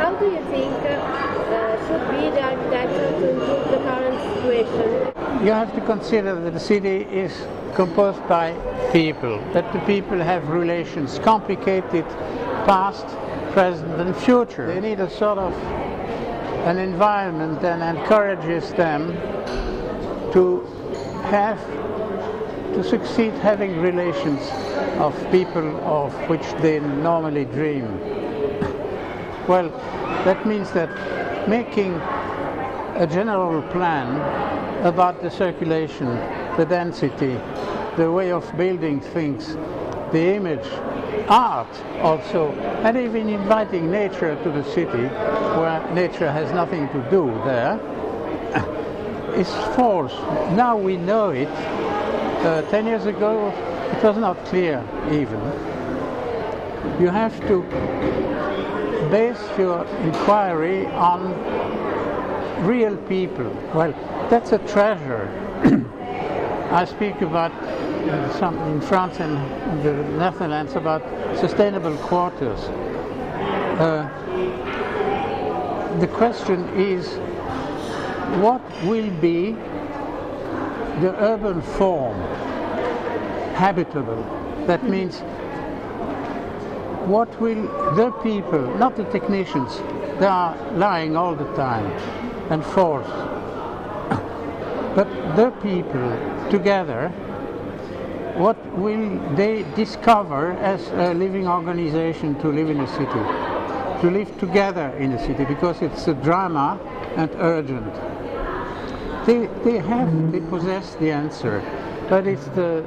how do you think should be the architecture to improve the current situation? You have to consider that the city is composed by people, that the people have relations, complicated past, present and future. They need a sort of an environment that encourages them to succeed having relations of people of which they normally dream. Well, that means that making a general plan about the circulation, the density, the way of building things, the image, art also, and even inviting nature to the city, where nature has nothing to do there, is false. Now we know it. 10 years ago it was not clear even. You have to base your inquiry on real people. Well, that's a treasure. I speak about some in France and the Netherlands about sustainable quarters. The question is, what will be the urban form habitable? That means, what will the people, not the technicians, they are lying all the time and forced, but the people together, what will they discover as a living organization to live in a city, to live together in a city, because it's a drama and urgent. They possess the answer, but it's the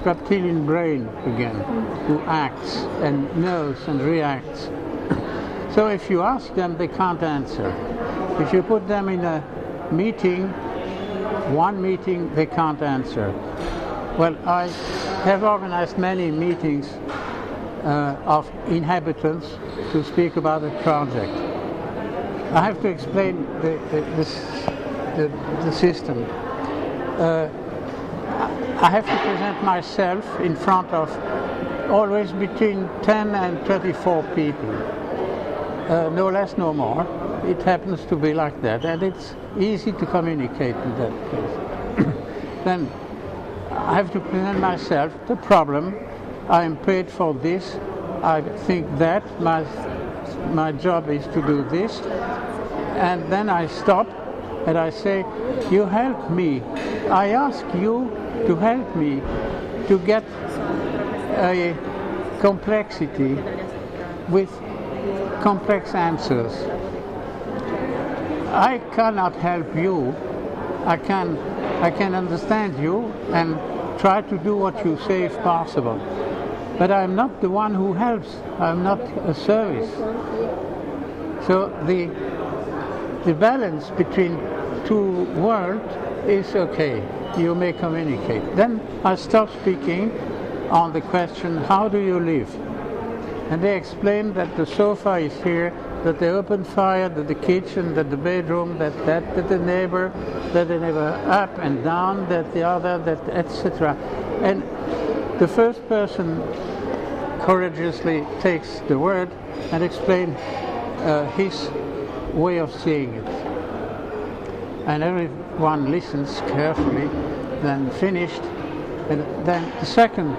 reptilian brain again who acts and knows and reacts. So if you ask them, they can't answer. If you put them in a meeting, one meeting, they can't answer. Well, I have organized many meetings of inhabitants to speak about a project. I have to explain the system. I have to present myself in front of always between 10 and 24 people. No less, no more. It happens to be like that, and it's easy to communicate in that case. Then I have to present myself, the problem, I am paid for this, I think that, my job is to do this, and then I stop and I say, you help me, I ask you to help me to get a complexity with complex answers. I cannot help you. I can understand you and try to do what you say if possible. But I'm not the one who helps. I'm not a service. So the balance between two worlds is okay. You may communicate. Then I stop speaking on the question, how do you live? And they explain that the sofa is here, that they open fire, that the kitchen, that the bedroom, that the neighbor up and down, that the other, that etc. And the first person courageously takes the word and explains his way of seeing it. And everyone listens carefully, then finished, and then the second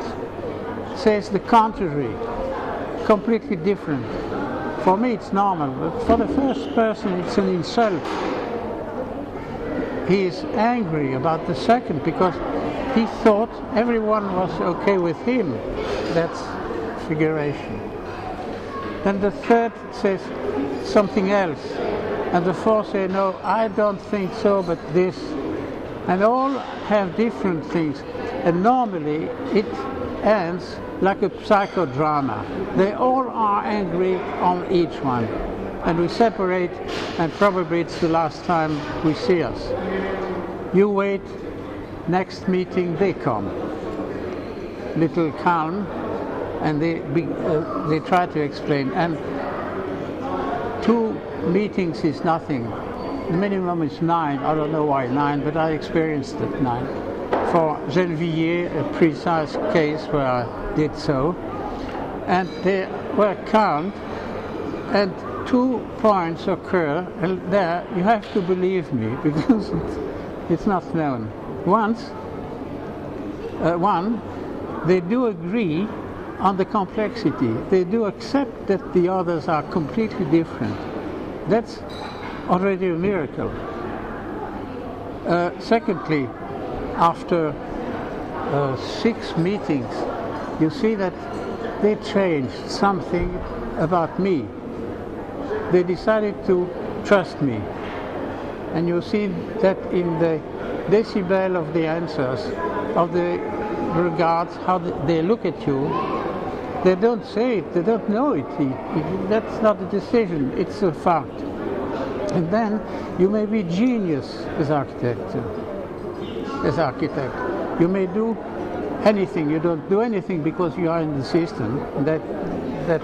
says the contrary, completely different. For me it's normal, but for the first person it's an insult. He is angry about the second because he thought everyone was okay with him. That's figuration. Then the third says something else, and the fourth says, no, I don't think so, but this. And all have different things, and normally it ends like a psychodrama. They all are angry on each one, and we separate, and probably it's the last time we see us. You wait, next meeting they come, little calm, and they try to explain. And 2 meetings is nothing. The minimum is 9. I don't know why 9, but I experienced it 9. For Gennevilliers, a precise case where I did so, and they were calm, and two points occur, and there you have to believe me because it's not known. One, they do agree on the complexity. They do accept that the others are completely different. That's already a miracle. Secondly, after 6 meetings, you see that they changed something about me. They decided to trust me. And you see that in the decibel of the answers, of the regards, how they look at you. They don't say it, they don't know it. That's not a decision, it's a fact. And then you may be genius as architect. You may do anything. You don't do anything because you are in the system, that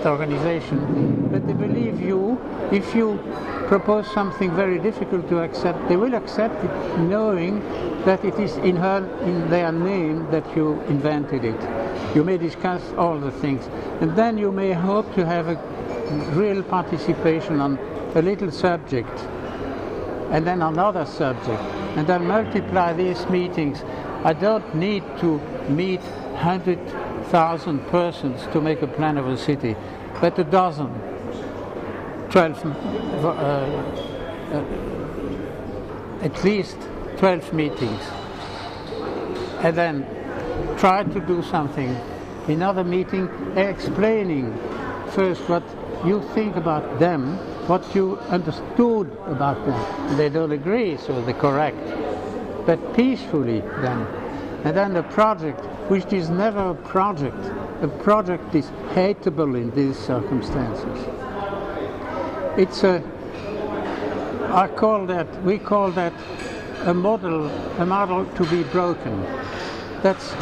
organization. But they believe you. If you propose something very difficult to accept, they will accept it knowing that it is in their name that you invented it. You may discuss all the things. And then you may hope to have a real participation on a little subject, and then another subject, and then multiply these meetings. I don't need to meet 100,000 persons to make a plan of a city, but a dozen, 12, at least 12 meetings, and then try to do something. Another meeting, explaining first what you think about them, what you understood about them. They don't agree, so they correct, but peacefully then. And then the project, which is never a project. A project is hateable in these circumstances. It's we call that a model to be broken. That's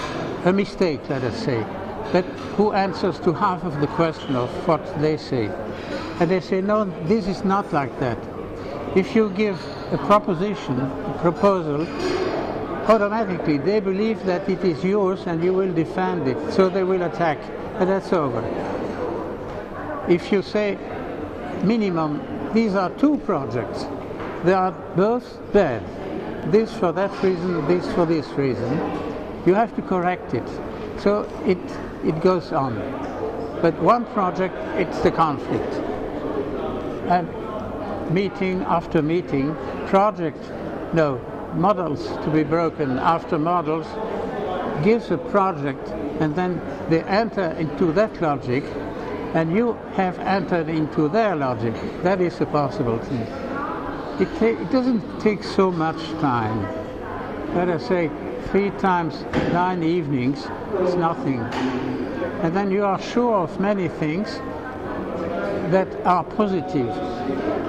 a mistake, let us say. But who answers to half of the question of what they say? And they say, no, this is not like that. If you give a proposal, automatically they believe that it is yours and you will defend it, so they will attack, and that's over. If you say, minimum, these are two projects, they are both bad, this for that reason, this for this reason, you have to correct it. So it goes on. But one project, it's the conflict. And meeting after meeting, models to be broken after models, gives a project, and then they enter into that logic, and you have entered into their logic. That is a possible thing. It doesn't take so much time. Let us say 3 times 9 evenings is nothing. And then you are sure of many things that are positive.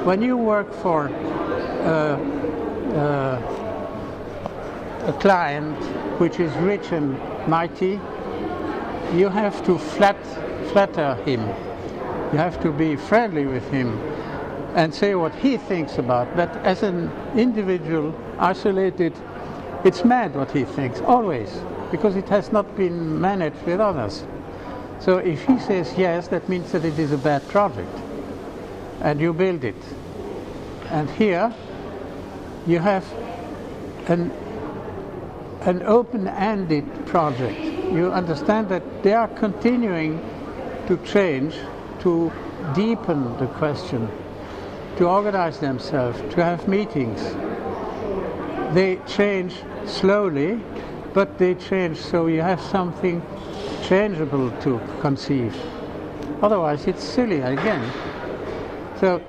When you work for a client which is rich and mighty, you have to flatter him. You have to be friendly with him and say what he thinks about. But as an individual, isolated, it's mad what he thinks, always, because it has not been managed with others. So if he says yes, that means that it is a bad project, and you build it. And here you have an open-ended project. You understand that they are continuing to change, to deepen the question, to organize themselves, to have meetings. They change slowly, but they change so you have something changeable to conceive. Otherwise, it's silly again. So